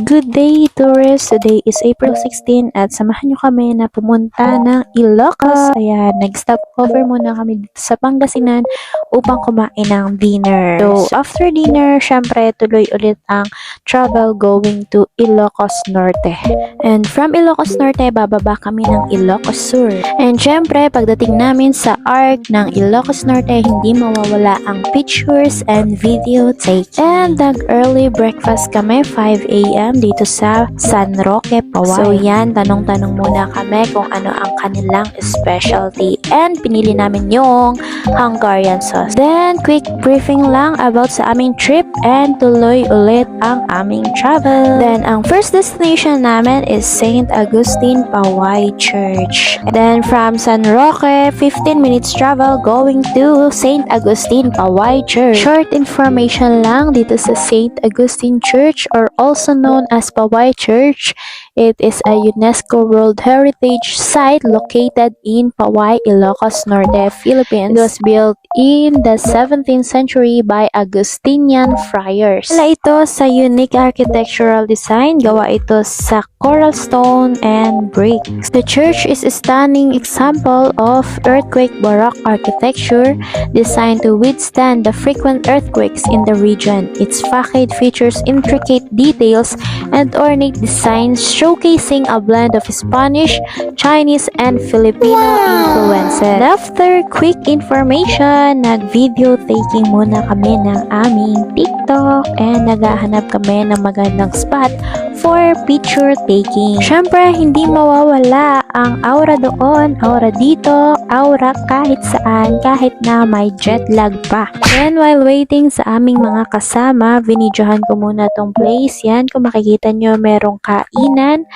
Good day, tourists! Today is April 16 at samahan nyo kami na pumunta ng Ilocos. Ayan, nag-stop over muna kami dito sa Pangasinan upang kumain ng dinner. So, after dinner, syempre, tuloy ulit ang travel going to Ilocos Norte. And from Ilocos Norte, bababa kami ng Ilocos Sur. And syempre, pagdating namin sa ARC ng Ilocos Norte, hindi mawawala ang pictures and video take. And nag-early breakfast kami, 5 a.m. dito sa San Roque, Paway. So yan, tanong-tanong muna kami kung ano ang kanilang specialty. And pinili namin yung Hungarian sauce. Then, quick briefing lang about sa aming trip and tuloy ulit ang aming travel. Then, ang first destination namin is St. Augustine Paway Church. Then, from San Roque, 15 minutes travel going to St. Augustine Paway Church. Short information lang dito sa St. Augustine Church or also known as Paway Church. It is a UNESCO World Heritage Site located in Paway, Ilocos Norte, Philippines. It was built in the 17th century by Augustinian friars. Wala ito sa unique architectural design. Gawa ito sa coral stone and bricks. The church is a stunning example of earthquake Baroque architecture designed to withstand the frequent earthquakes in the region. Its facade features intricate details and ornate designs showcasing a blend of Spanish, Chinese, and Filipino influences. After quick information, nag-video taking muna kami ng aming TikTok and naghahanap kami ng magandang spot for picture taking. Syempre, hindi mawawala ang aura doon, aura dito, aura kahit saan, kahit na may jet lag pa. Then, while waiting sa aming mga kasama, vinidyohan ko muna tong place. Yan, kung makikita nyo, merong kainan,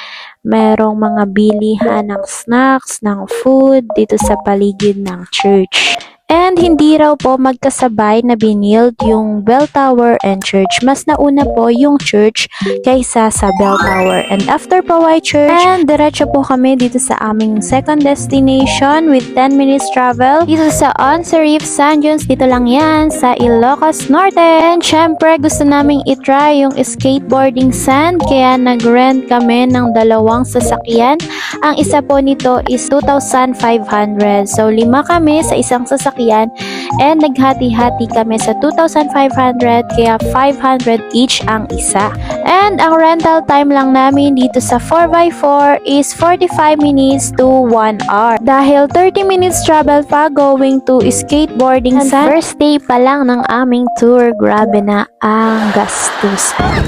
merong mga bilihan ng snacks, ng food dito sa paligid ng church. And hindi raw po magkasabay na binild yung bell tower and church. Mas nauna po yung church kaysa sa bell tower. And after Paway Church, and diretso po kami dito sa aming second destination with 10 minutes travel. Dito sa Once Reef Sand Dunes, dito lang yan sa Ilocos Norte. And syempre gusto naming itry yung skateboarding sand. Kaya nag-rent kami ng dalawang sasakyan. Ang isa po nito is 2,500. So 5 kami sa isang sasakyan. And naghati-hati kami sa 2,500 kaya 500 each ang isa. And ang rental time lang namin dito sa 4x4 is 45 minutes to 1 hour. Dahil 30 minutes travel pa going to skateboarding sand. First day pa lang ng aming tour, grabe na ang gastusan.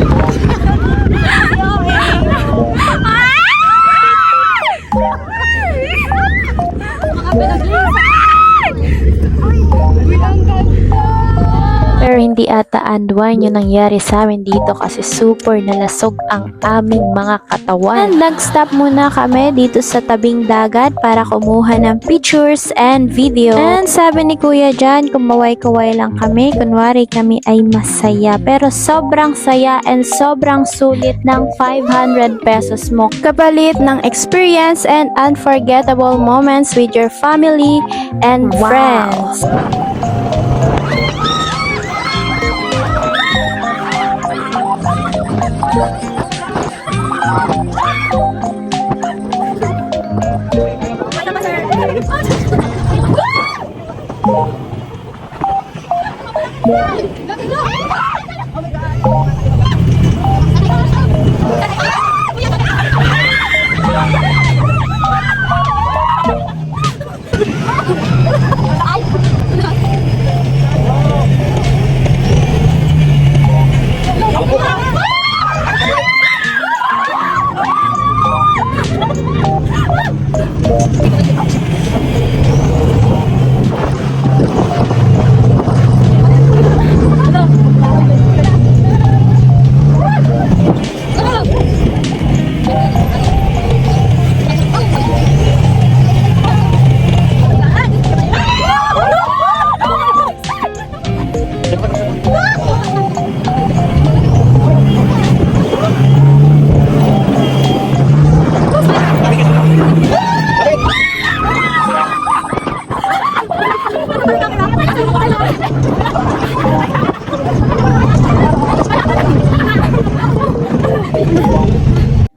Pero hindi ata unwind yung nangyari sa amin dito kasi super nalasog ang aming mga katawan. And nag-stop muna kami dito sa tabing dagat para kumuha ng pictures and video. And sabi ni Kuya Jan, kumaway-kaway lang kami, kunwari kami ay masaya. Pero sobrang saya and sobrang sulit ng 500 pesos mo. Kapalit ng experience and unforgettable moments with your family and friends.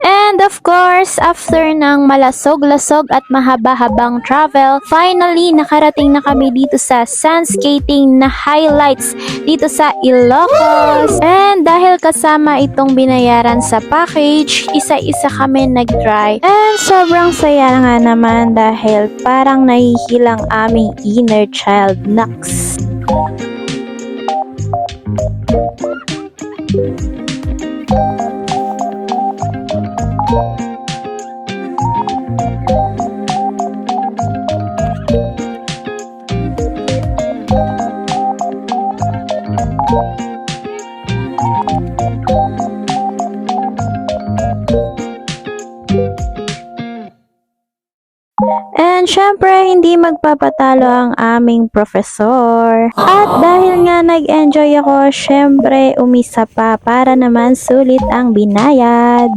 And of course, after ng malasog-lasog at mahaba-habang travel, finally nakarating na kami dito sa sand skating na highlights dito sa Ilocos. And dahil kasama itong binayaran sa package, isa-isa kami nag-try. And sobrang saya nga naman dahil parang nahihilang aming inner child. Naks! And syempre, hindi magpapatalo ang aming profesor. At dahil nga nag-enjoy ako, syempre, umisa pa para naman sulit ang binayad.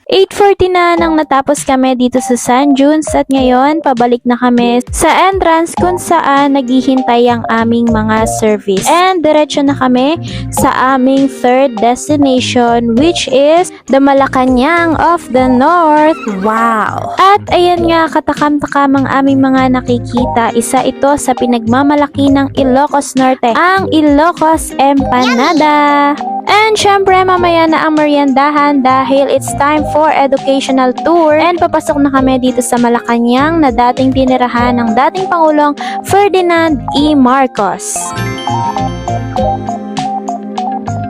8:40 na nang natapos kami dito sa Sand Dunes at ngayon pabalik na kami sa entrance kung saan naghihintay ang aming mga service. And diretso na kami sa aming third destination which is the Malacanang of the North. Wow! At ayan nga, katakam-takam ang aming mga nakikita. Isa ito sa pinagmamalaki ng Ilocos Norte, ang Ilocos Empanada. And syempre, mamaya na ang meriendahan dahil it's time for educational tour. And papasok na kami dito sa Malacanang na dating tinirahan ng dating Pangulong Ferdinand E. Marcos.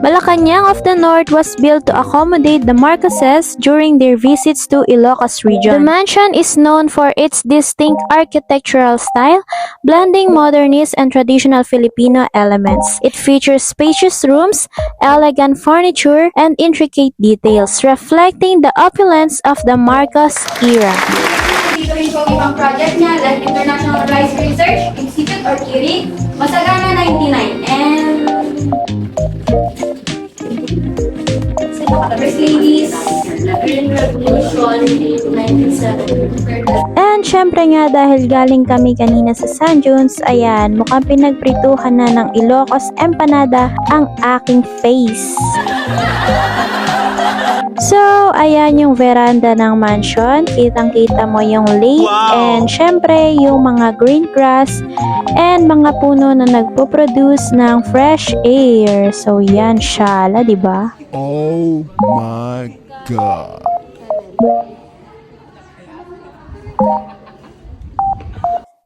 Malacanang of the North was built to accommodate the Marcoses during their visits to Ilocos region. The mansion is known for its distinct architectural style, blending modernist and traditional Filipino elements. It features spacious rooms, elegant furniture, and intricate details, reflecting the opulence of the Marcos era. Dito rin po ibang project niya like International Rice Research Institute or IRI, Masagana 99, and First Ladies, Green Revolution, 1970. And syempre nga dahil galing kami kanina sa Sand Dunes, ayan, mukhang pinagprituhan na ng Ilocos Empanada ang aking face. So, ayan yung veranda ng mansion. Kitang-kita mo yung lake. Wow! And syempre, yung mga green grass and mga puno na nagpo-produce ng fresh air. So, yan siya, di ba? Oh my God.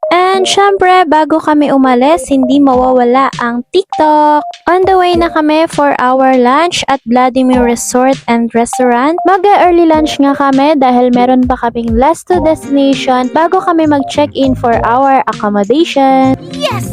And syempre, bago kami umalis, hindi mawawala ang TikTok. On the way na kami for our lunch at Vladimir Resort and Restaurant. Mag-early lunch nga kami dahil meron pa kaming last to destination bago kami mag-check-in for our accommodation. Yes!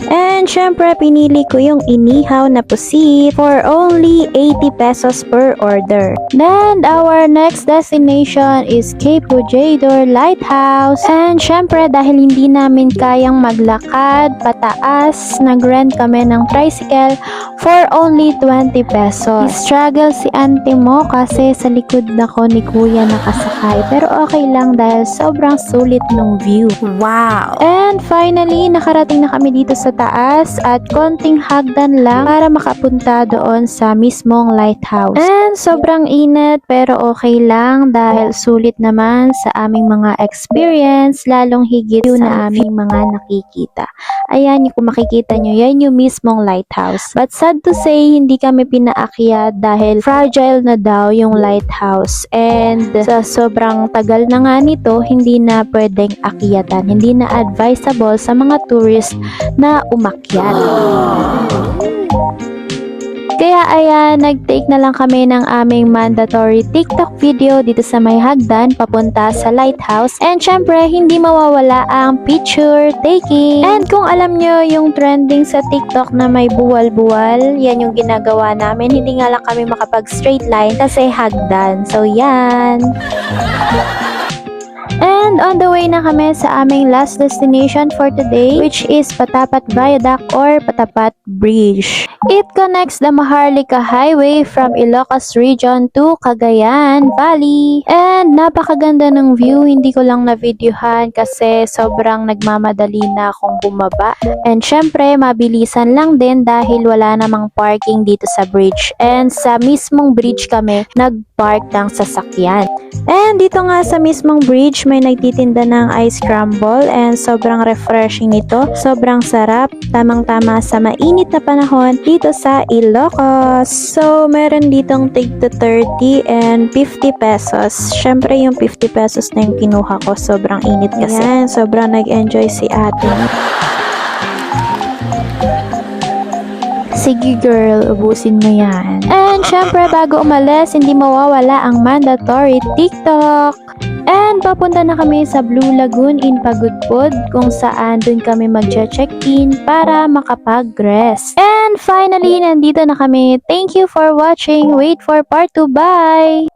And syempre, pinili ko yung inihaw na pusit for only 80 pesos per order. Then, our next destination is Cape Pujador Lighthouse. And syempre, dahil hindi namin kayang maglakad pataas, nag-rent kami ng tricycle for only 20 pesos. Struggle si auntie mo kasi sa likod ako ni kuya nakasakay. Pero okay lang dahil sobrang sulit ng view. Wow! And finally, nakarating na kami dito sa taas at konting hagdan lang para makapunta doon sa mismong lighthouse. And sobrang init pero okay lang dahil sulit naman sa aming mga experience, lalong higit sa aming mga nakikita. Ayan, kung makikita nyo, yan yung mismong lighthouse. But sad to say, hindi kami pinaakyat dahil fragile na daw yung lighthouse. And sa sobrang tagal na nga nito, hindi na pwedeng akyatan. Hindi na advisable sa mga tourist na umakyat. Kaya ayan, nag-take na lang kami ng aming mandatory TikTok video dito sa may hagdan papunta sa lighthouse. And syempre, hindi mawawala ang picture taking. And kung alam nyo yung trending sa TikTok na may buwal-buwal, yan yung ginagawa namin. Hindi nga lang kami makapag straight line kasi hagdan. So yan. And on the way na kami sa aming last destination for today, which is Patapat Viaduct or Patapat Bridge. It connects the Maharlika Highway from Ilocos Region to Cagayan Valley. And napakaganda ng view, hindi ko lang na-videohan kasi sobrang nagmamadali na akong bumaba. And syempre, mabilisan lang din dahil wala namang parking dito sa bridge. And sa mismong bridge kami, nag-park ng sasakyan. And dito nga sa mismong bridge, may nagtitinda ng ice crumble and sobrang refreshing nito. Sobrang sarap, tamang-tama sa mainit na panahon dito sa Ilocos. So, meron ditong tig to 30 and 50 pesos. Syempre, yung 50 pesos na yung kinuha ko. Sobrang init kasi. Ayan, sobrang nag-enjoy si ate. Sige girl, ubusin mo yan. And syempre bago umalis, hindi mawawala ang mandatory TikTok. And papunta na kami sa Blue Lagoon in Pagudpud kung saan dun kami magche-check-in para makapag-rest. And finally, nandito na kami. Thank you for watching. Wait for part 2. Bye!